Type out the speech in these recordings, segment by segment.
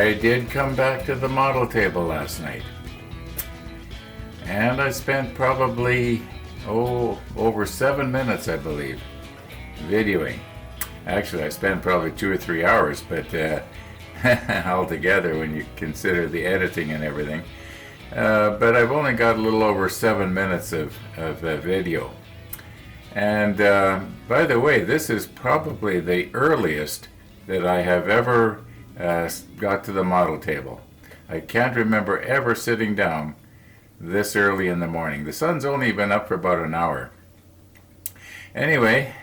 I did come back to the model table last night. And I spent probably, over 7 minutes, I believe, videoing. Actually, I spent probably 2 or 3 hours, but altogether when you consider the editing and everything. But I've only got a little over 7 minutes of video. And by the way, this is probably the earliest that I have ever got to the model table. I can't remember ever sitting down this early in the morning. The sun's only been up for about an hour. Anyway,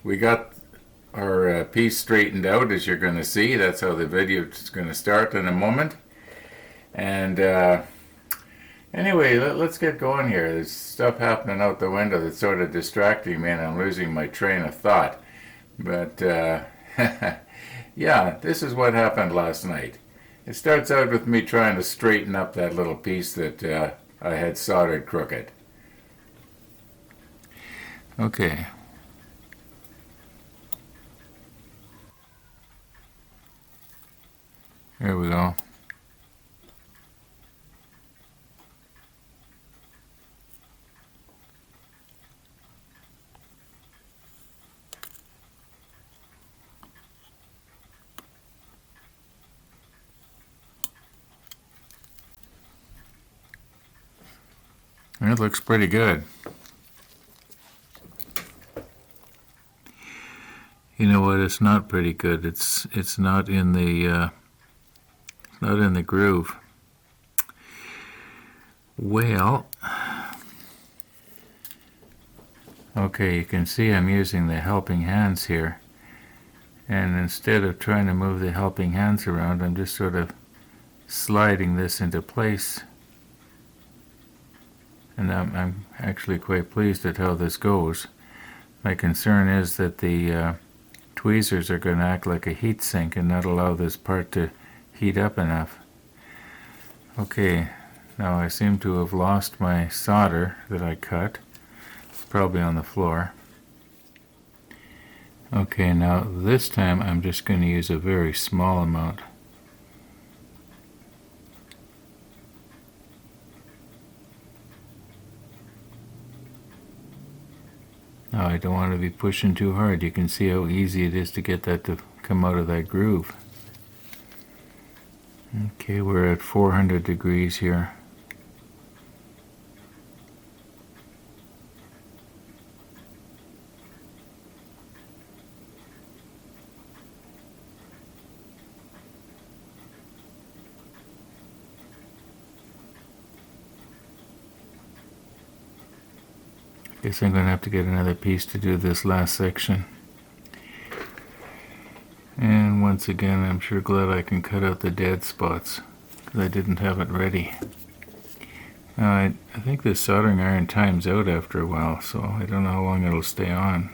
we got our piece straightened out, as you're going to see. That's how the video is going to start in a moment. And anyway, let's get going here. There's stuff happening out the window that's sort of distracting me, and I'm losing my train of thought. But yeah, this is what happened last night. It starts out with me trying to straighten up that little piece that I had soldered crooked. Okay. There we go. It looks pretty good. You know what? It's not pretty good. It's not in the groove. Well, okay, you can see I'm using the helping hands here, and instead of trying to move the helping hands around, I'm just sort of sliding this into place. And I'm actually quite pleased at how this goes. My concern is that the tweezers are going to act like a heat sink and not allow this part to heat up enough. Okay, now I seem to have lost my solder that I cut. It's probably on the floor. Okay, now this time I'm just going to use a very small amount. Now I don't want to be pushing too hard. You can see how easy it is to get that to come out of that groove. Okay, we're at 400 degrees here. Guess I'm going to have to get another piece to do this last section. And once again, I'm sure glad I can cut out the dead spots, because I didn't have it ready. I think this soldering iron times out after a while, so I don't know how long it'll stay on.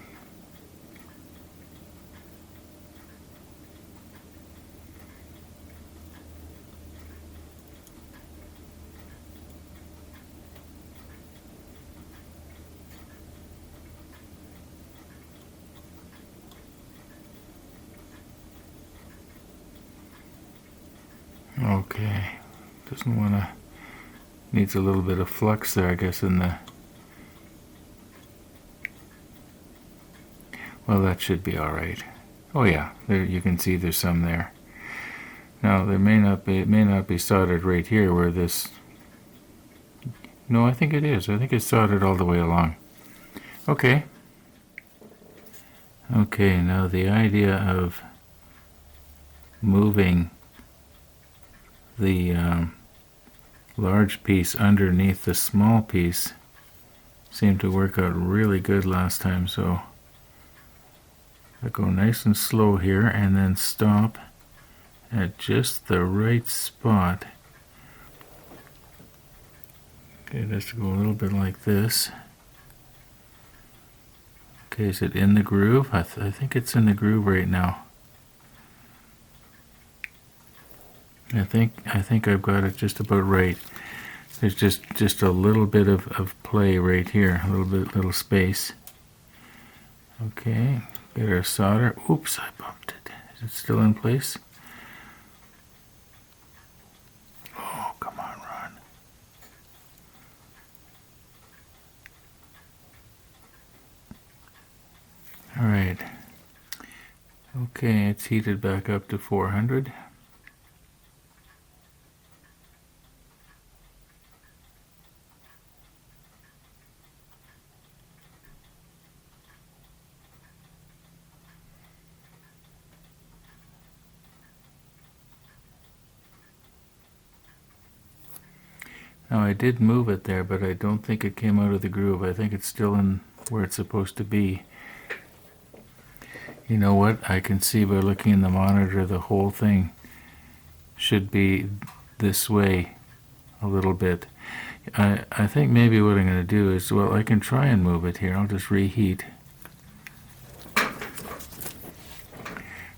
Okay, doesn't want to, needs a little bit of flux there, I guess, in the, well, that should be all right. Oh yeah, there you can see there's some there. Now there may not be, it may not be soldered right here where this, no, I think it is. I think it's soldered all the way along. Okay. Okay, now the idea of moving the large piece underneath the small piece seemed to work out really good last time, so I go nice and slow here and then stop at just the right spot. Okay, just go a little bit like this. Okay, is it in the groove? I think it's in the groove right now. I think I've got it just about right. There's just a little bit of play right here, a little space. Okay, get our solder. Oops, I bumped it. Is it still in place? Oh, come on, Ron. All right. Okay, it's heated back up to 400. Now I did move it there, but I don't think it came out of the groove. I think it's still in where it's supposed to be. You know what? I can see by looking in the monitor the whole thing should be this way a little bit. I think maybe what I'm going to do is, well, I can try and move it here. I'll just reheat.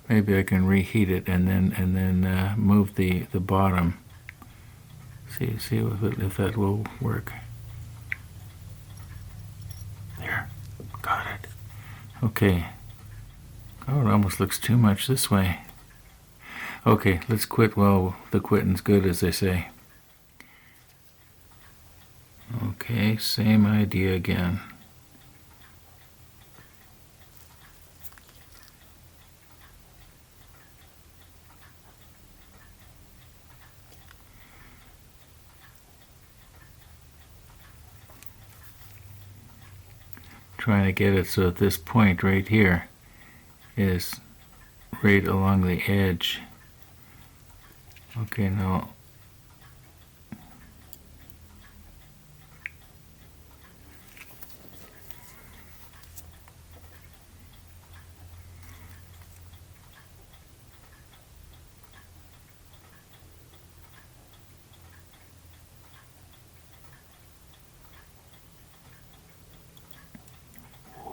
Maybe I can reheat it and then move the bottom. See if that will work. There, got it. Okay. Oh, it almost looks too much this way. Okay, let's quit while the quitting's good, as they say. Okay, same idea again. Trying to get it so that this point right here is right along the edge. Okay, now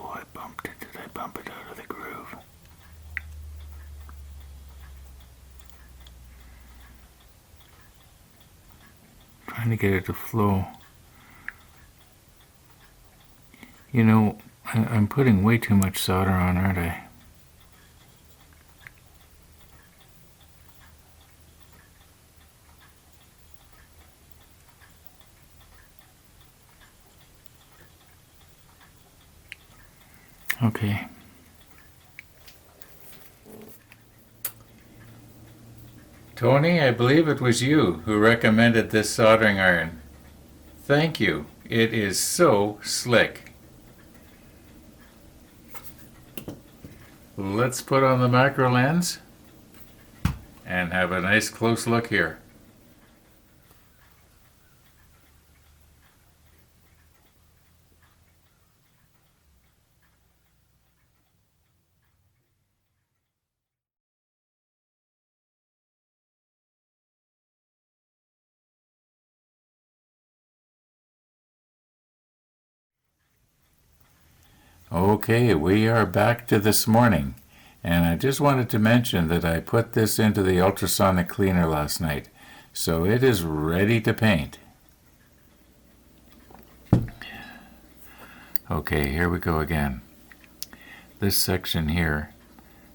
I bumped it. Did I bump it out of the groove? Trying to get it to flow. You know, I'm putting way too much solder on, aren't I? Okay. Tony, I believe it was you who recommended this soldering iron. Thank you. It is so slick. Let's put on the macro lens and have a nice close look here. Okay, we are back to this morning, and I just wanted to mention that I put this into the ultrasonic cleaner last night, so it is ready to paint. Okay, here we go again. This section here,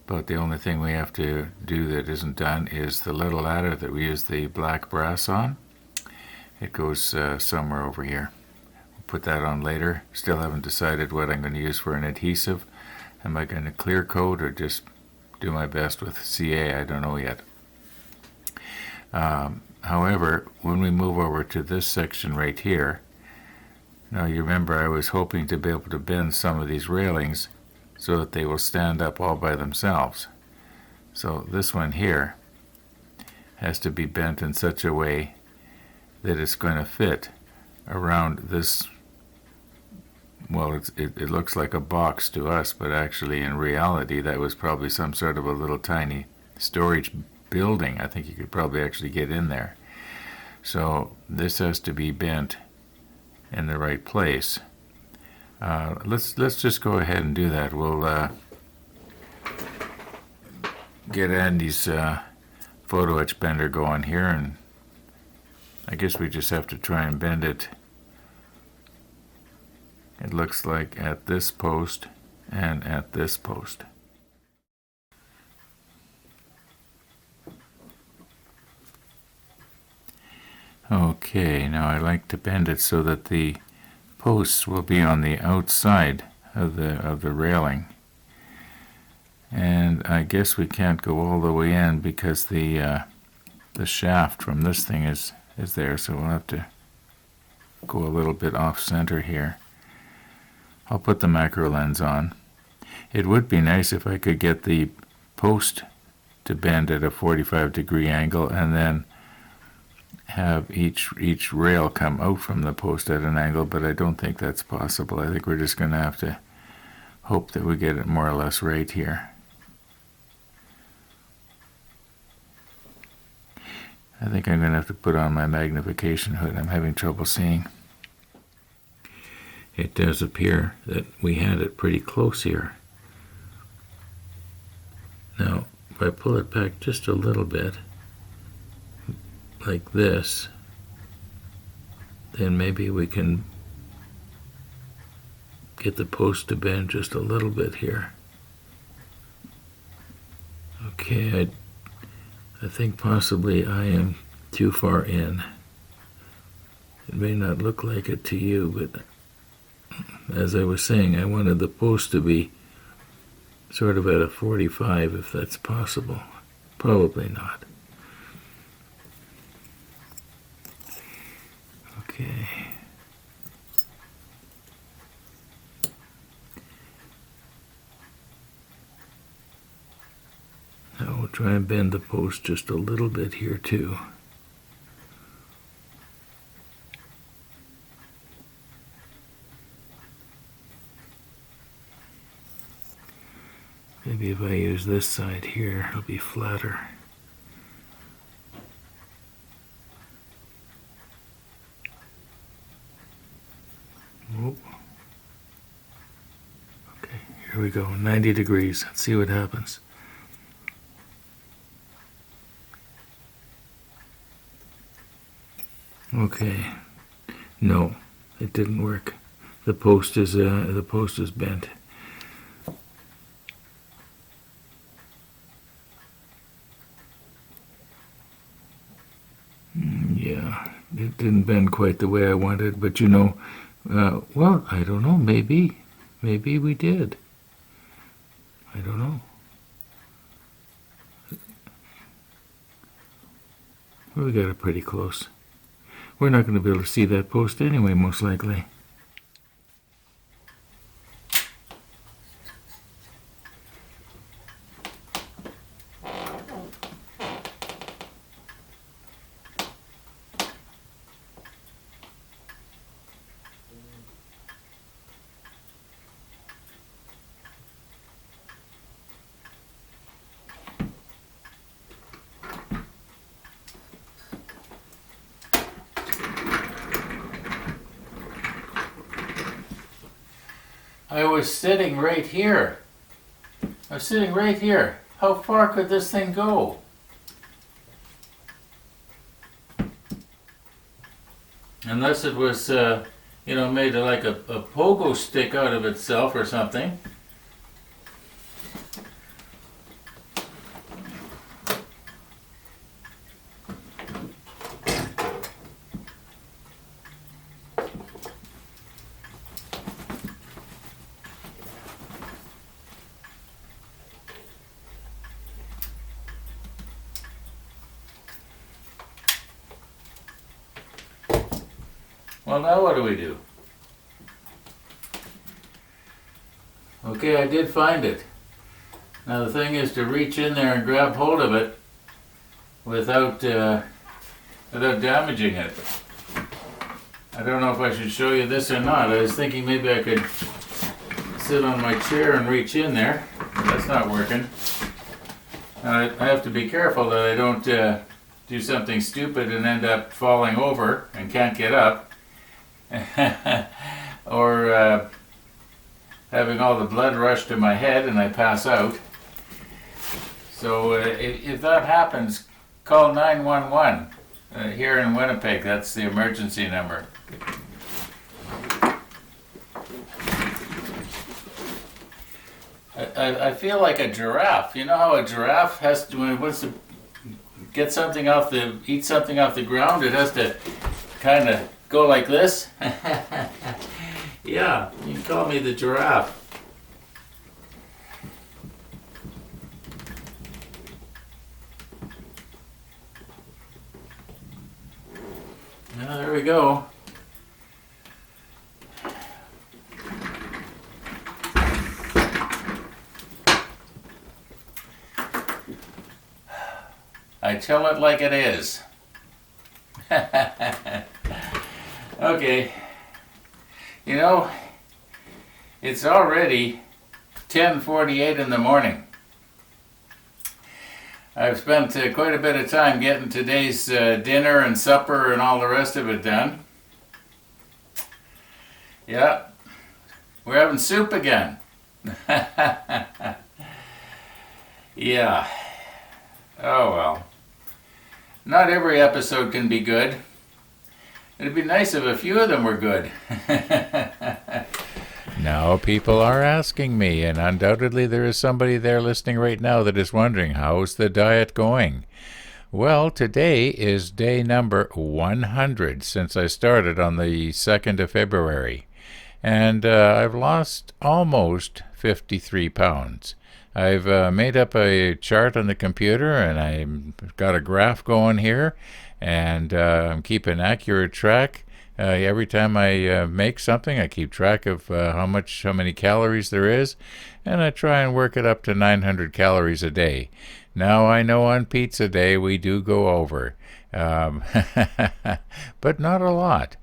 but the only thing we have to do that isn't done is the little ladder that we use the black brass on. It goes somewhere over here. Put that on later. Still haven't decided what I'm going to use for an adhesive. Am I going to clear coat or just do my best with CA? I don't know yet. However, when we move over to this section right here, now you remember I was hoping to be able to bend some of these railings so that they will stand up all by themselves. So this one here has to be bent in such a way that it's going to fit around this. Well, it looks like a box to us, but actually in reality that was probably some sort of a little tiny storage building. I think you could probably actually get in there. So this has to be bent in the right place. Let's just go ahead and do that. We'll get Andy's photo etch bender going here, and I guess we just have to try and bend it. It looks like at this post and at this post. Okay, now I like to bend it so that the posts will be on the outside of the railing. And I guess we can't go all the way in because the shaft from this thing is there, so we'll have to go a little bit off center here. I'll put the macro lens on. It would be nice if I could get the post to bend at a 45-degree angle and then have each rail come out from the post at an angle, but I don't think that's possible. I think we're just going to have to hope that we get it more or less right here. I think I'm going to have to put on my magnification hood. I'm having trouble seeing. It does appear that we had it pretty close here. Now, if I pull it back just a little bit, like this, then maybe we can get the post to bend just a little bit here. Okay, I think possibly I am too far in. It may not look like it to you, but as I was saying, I wanted the post to be sort of at a 45 if that's possible. Probably not. Okay. Now we'll try and bend the post just a little bit here too. Maybe if I use this side here, it'll be flatter. Whoop. Okay, here we go, 90 degrees. Let's see what happens. Okay, no, it didn't work. The post is bent. Yeah, it didn't bend quite the way I wanted, but you know, well, I don't know, maybe we did. I don't know. Well, we got it pretty close. We're not going to be able to see that post anyway, most likely. I was sitting right here. I was sitting right here. How far could this thing go? Unless it was, made like a pogo stick out of itself or something. Well, now what do we do? Okay, I did find it. Now the thing is to reach in there and grab hold of it without damaging it. I don't know if I should show you this or not. I was thinking maybe I could sit on my chair and reach in there. That's not working. I have to be careful that I don't do something stupid and end up falling over and can't get up. Or having all the blood rush to my head and I pass out. So if that happens, call 911 here in Winnipeg. That's the emergency number. I feel like a giraffe. You know how a giraffe has to, when it wants to get something eat something off the ground, it has to kind of go like this. Yeah, you can call me the giraffe. Well, there we go. I tell it like it is. Okay. You know, it's already 10:48 in the morning. I've spent quite a bit of time getting today's dinner and supper and all the rest of it done. Yeah, we're having soup again. Yeah. Oh well. Not every episode can be good. It'd be nice if a few of them were good. Now people are asking me, and undoubtedly there is somebody there listening right now that is wondering, how's the diet going? Well, today is day number 100 since I started on the 2nd of February. And I've lost almost 53 pounds. I've made up a chart on the computer, and I've got a graph going here, and I'm keeping accurate track. Every time I make something, I keep track of how many calories there is, and I try and work it up to 900 calories a day. Now I know on pizza day we do go over, but not a lot.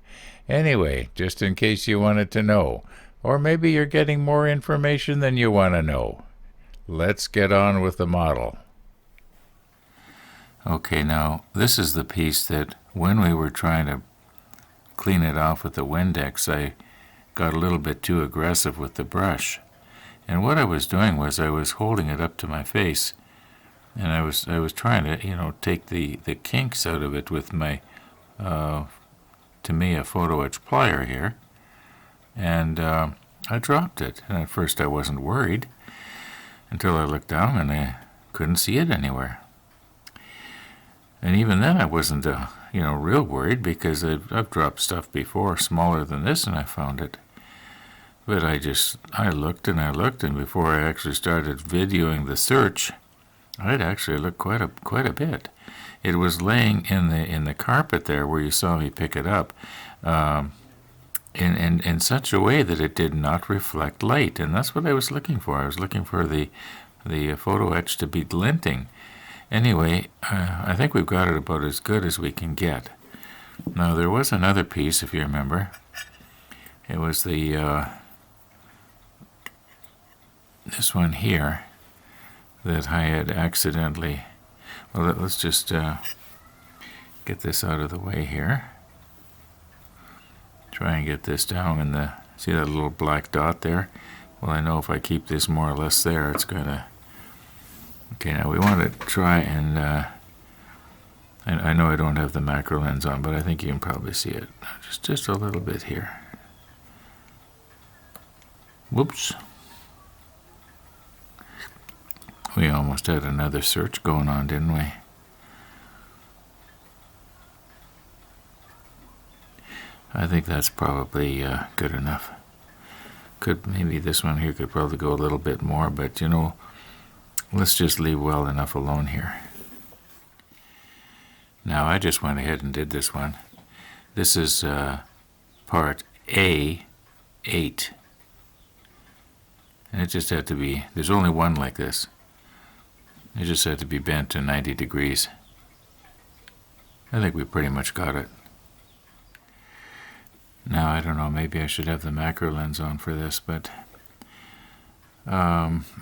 Anyway, just in case you wanted to know, or maybe you're getting more information than you want to know. Let's get on with the model. Okay, now this is the piece that when we were trying to clean it off with the Windex, I got a little bit too aggressive with the brush. And what I was doing was I was holding it up to my face, and I was trying to, take the kinks out of it with my, to me, a photo etch plier here. And I dropped it. And at first I wasn't worried until I looked down and I couldn't see it anywhere. And even then I wasn't, real worried, because I've dropped stuff before smaller than this and I found it. But I looked, and before I actually started videoing the search, I'd actually looked quite a bit. It was laying in the carpet there where you saw me pick it up, in such a way that it did not reflect light, and that's what I was looking for. I was looking for the photo etch to be glinting. Anyway, I think we've got it about as good as we can get. Now there was another piece, if you remember. It was this one here that I had accidentally. Well, let's just get this out of the way here. Try and get this down in the, see that little black dot there? Well, I know if I keep this more or less there, it's going to, okay, now we want to try and I know I don't have the macro lens on, but I think you can probably see it. Just a little bit here. Whoops. We almost had another search going on, didn't we? I think that's probably good enough. Maybe this one here could probably go a little bit more, but let's just leave well enough alone here. Now I just went ahead and did this one. This is part A8. And it just had to be, there's only one like this. It just had to be bent to 90 degrees. I think we pretty much got it. Now, I don't know, maybe I should have the macro lens on for this, but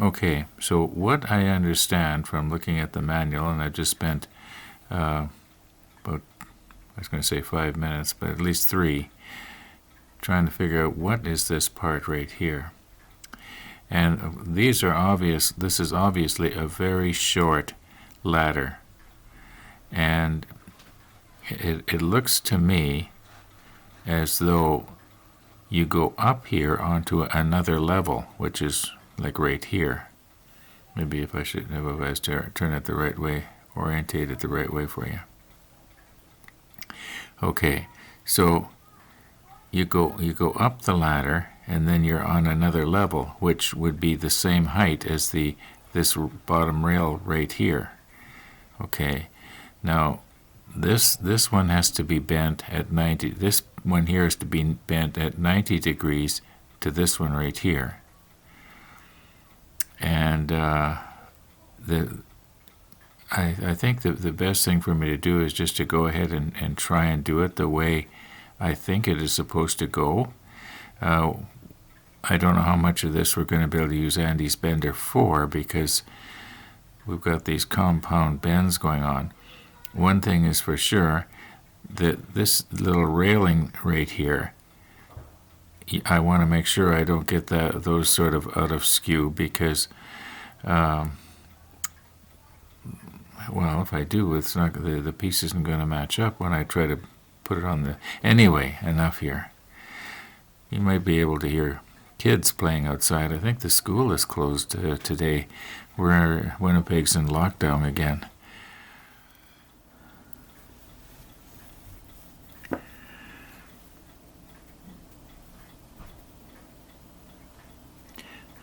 okay, so what I understand from looking at the manual, and I just spent about, I was going to say 5 minutes, but at least 3, trying to figure out what is this part right here. And these are obvious. This is obviously a very short ladder, and it looks to me as though you go up here onto another level, which is like right here. Maybe if I was to turn it the right way orientate it the right way for you. Okay, so you go up the ladder, and then you're on another level, which would be the same height as this bottom rail right here. Okay, now this one has to be bent at 90. This one here is to be bent at 90 degrees to this one right here. And I think the best thing for me to do is just to go ahead and try and do it the way I think it is supposed to go. I don't know how much of this we're going to be able to use Andy's bender for, because we've got these compound bends going on. One thing is for sure, that this little railing right here, I want to make sure I don't get those sort of out of skew, because well, if I do, it's not, the piece isn't going to match up when I try to put it on the... Anyway, enough here. You might be able to hear kids playing outside. I think the school is closed today, where Winnipeg's in lockdown again.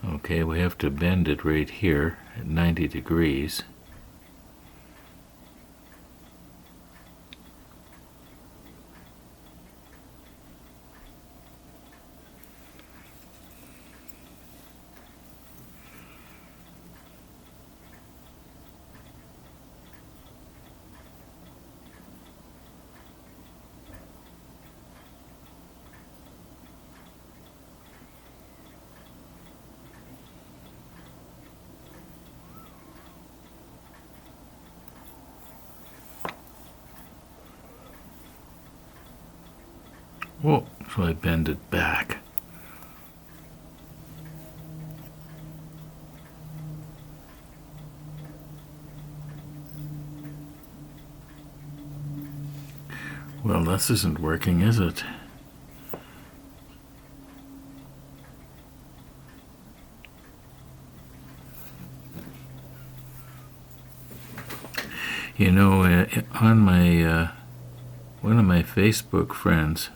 Okay, we have to bend it right here at 90 degrees. Oh, so I bend it back. Well, this isn't working, is it? You know, on my one of my Facebook friends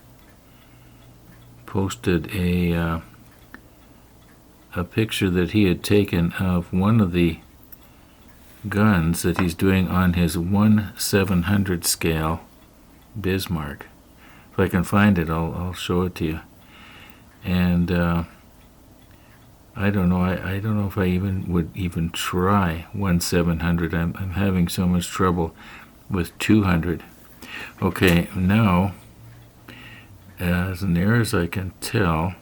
posted a picture that he had taken of one of the guns that he's doing on his 1/700 scale Bismarck. If I can find it, I'll show it to you. And I don't know. I don't know if I would even try 1/700. I'm having so much trouble with 200. Okay, now, as near as I can tell,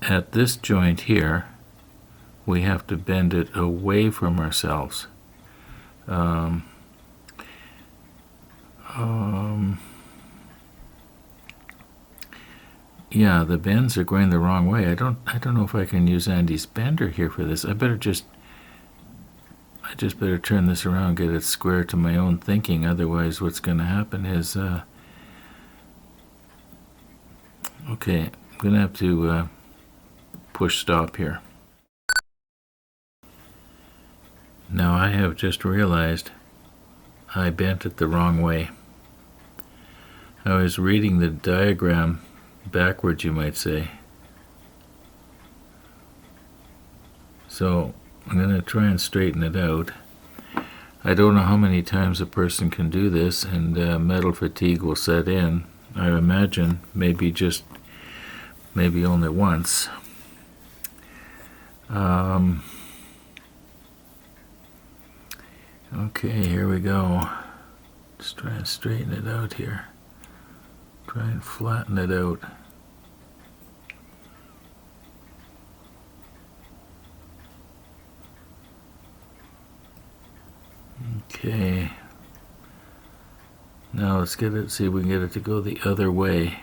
at this joint here, we have to bend it away from ourselves. Yeah, the bends are going the wrong way. I don't know if I can use Andy's bender here for this. I just better turn this around and get it square to my own thinking. Otherwise, what's going to happen is, okay, I'm going to have to push stop here. Now I have just realized I bent it the wrong way. I was reading the diagram backwards, you might say. So I'm going to try and straighten it out. I don't know how many times a person can do this, and metal fatigue will set in. I imagine maybe only once. Okay, here we go. Just try and straighten it out here. Try and flatten it out. Okay. Now let's get it, see if we can get it to go the other way.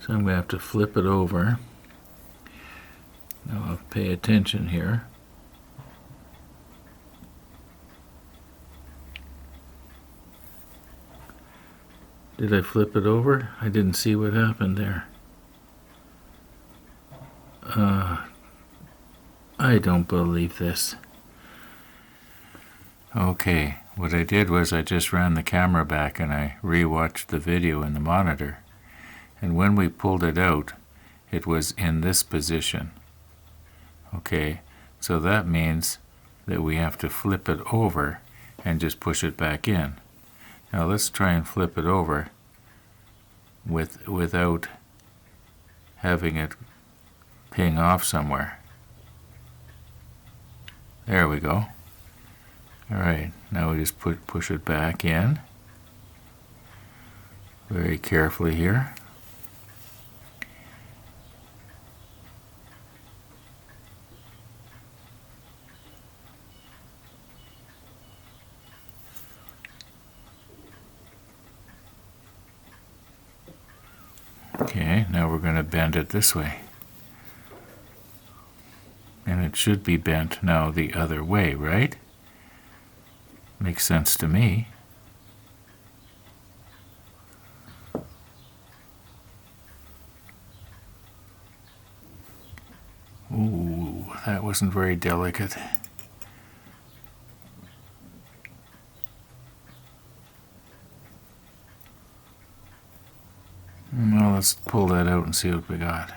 So I'm going to have to flip it over. Now I'll pay attention here. Did I flip it over? I didn't see what happened there. I don't believe this. Okay, what I did was I just ran the camera back and I re-watched the video in the monitor. And when we pulled it out, it was in this position. Okay, so that means that we have to flip it over and just push it back in. Now let's try and flip it over without having it ping off somewhere. There we go. Alright, now we just push it back in very carefully here. Okay, now we're going to bend it this way. And it should be bent now the other way, right? Makes sense to me. Ooh, that wasn't very delicate. Well, let's pull that out and see what we got.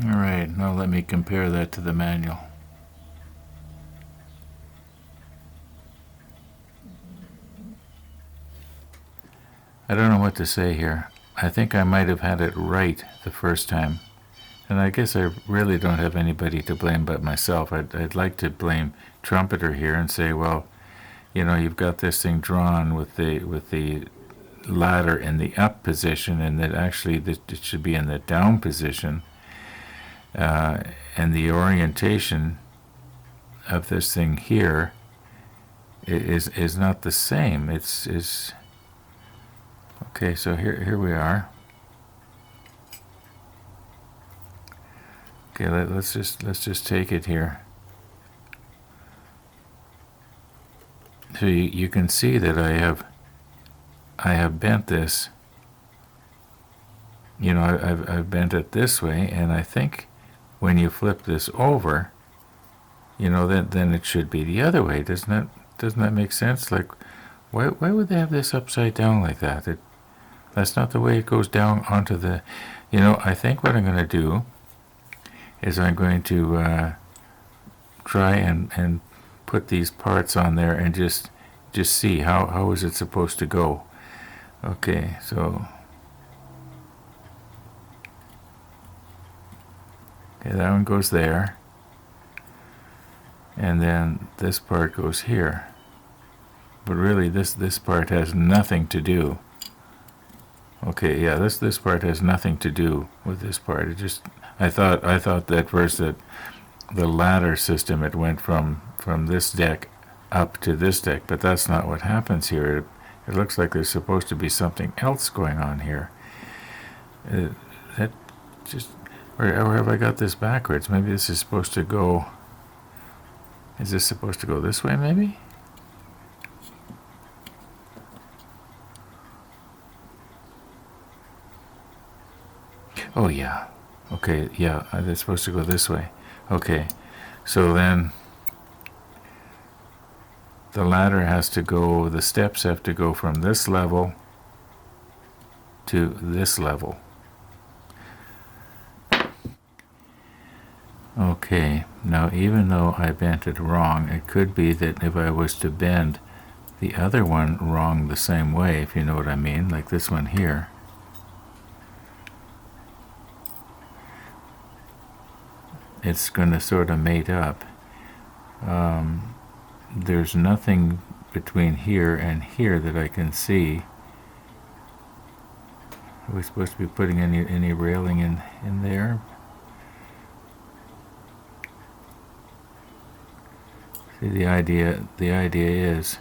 Alright, now let me compare that to the manual. I don't know what to say here. I think I might have had it right the first time. And I guess I really don't have anybody to blame but myself. I'd like to blame Trumpeter here and say, well, you know, you've got this thing drawn with the ladder in the up position, and that actually it should be in the down position. And the orientation of this thing here is not the same. It's okay. So here we are. Okay, let's just take it here. So you can see that I have bent this. You know, I've bent it this way, and I think when you flip this over, you know, then it should be the other way. Doesn't that make sense? Like, why would they have this upside down like that? That's not the way it goes down onto the. You know, I think what I'm going to do is I'm going to try and put these parts on there and just see how is it supposed to go. Okay, so okay, that one goes there, and then this part goes here. But really, this part has nothing to do. Okay, yeah, this part has nothing to do with this part. It just I thought that first that the ladder system, it went from this deck up to this deck, but that's not what happens here. It looks like there's supposed to be something else going on here. That just or have I got this backwards? Maybe this is supposed to go. Is this supposed to go this way? Maybe. Oh yeah. Okay, yeah, they're supposed to go this way. Okay, so then the ladder has to go, the steps have to go from this level to this level. Okay, now even though I bent it wrong, it could be that if I was to bend the other one wrong the same way, if you know what I mean, like this one here, it's going to sort of mate up. There's nothing between here and here that I can see. Are we supposed to be putting any railing in there? See, the idea is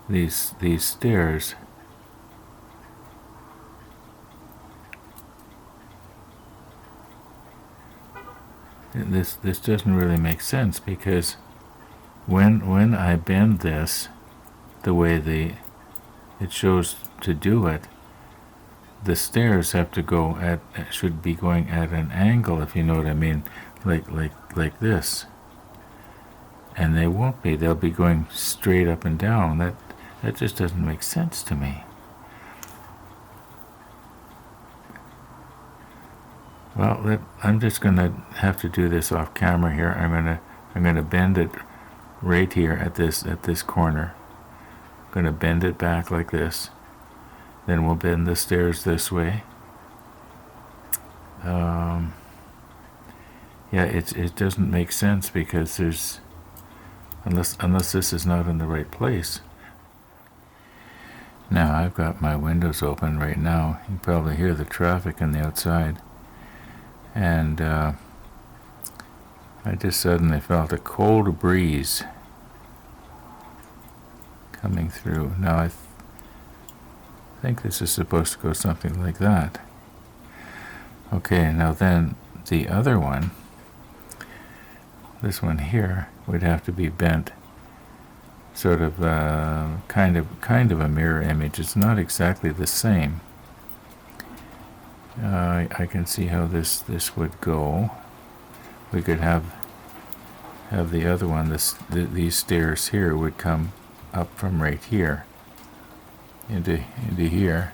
these stairs this doesn't really make sense, because when I bend this the way it shows to do it, the stairs have to go should be going at an angle, if you know what I mean, like this. And they won't be. They'll be going straight up and down. That just doesn't make sense to me. Well, I'm just gonna have to do this off camera here. I'm gonna bend it right here at this corner. I'm gonna bend it back like this. Then we'll bend the stairs this way. Yeah, it doesn't make sense, because there's unless this is not in the right place. Now I've got my windows open right now. You can probably hear the traffic on the outside. And I just suddenly felt a cold breeze coming through. Now I think this is supposed to go something like that. Okay, now then the other one, this one here, would have to be bent sort of kind of a mirror image. It's not exactly the same. I can see how this would go. We could have the other one. These stairs here would come up from right here into here.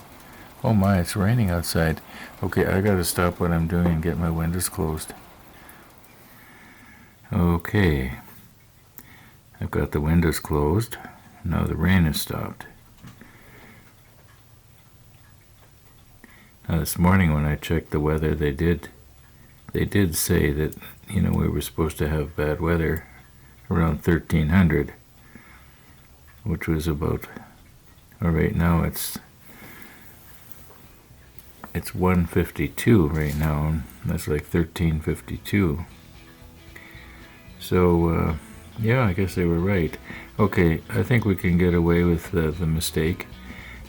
Oh my, it's raining outside. Okay, I gotta stop what I'm doing and get my windows closed. Okay, I've got the windows closed. Now the rain has stopped. Now this morning when I checked the weather, they did say that, we were supposed to have bad weather around 1300, which was about, right now it's 1:52 right now, and that's like 1352. So yeah, I guess they were right. Okay, I think we can get away with the mistake.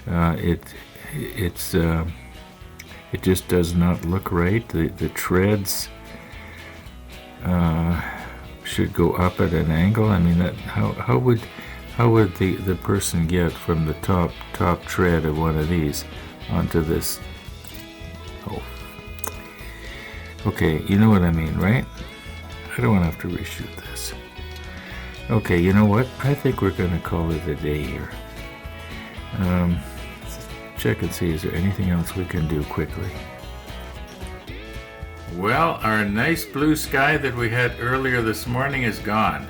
It just does not look right. The treads should go up at an angle. I mean, how would the person get from the top tread of one of these onto this? Oh, okay, you know what I mean, right? I don't want to have to reshoot this. Okay, you know what? I think we're going to call it a day here. Check and see, is there anything else we can do quickly? Well, our nice blue sky that we had earlier this morning is gone.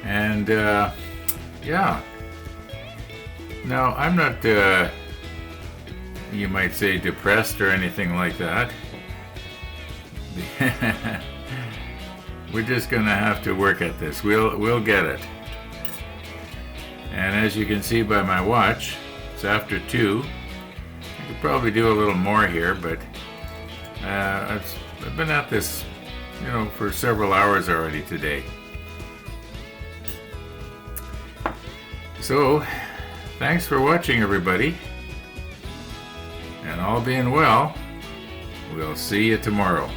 And yeah. Now, I'm not, you might say, depressed or anything like that. We're just going to have to work at this. We'll get it. And as you can see by my watch, it's after 2. I could probably do a little more here, but I've been at this, for several hours already today. So, thanks for watching, everybody. And all being well, we'll see you tomorrow.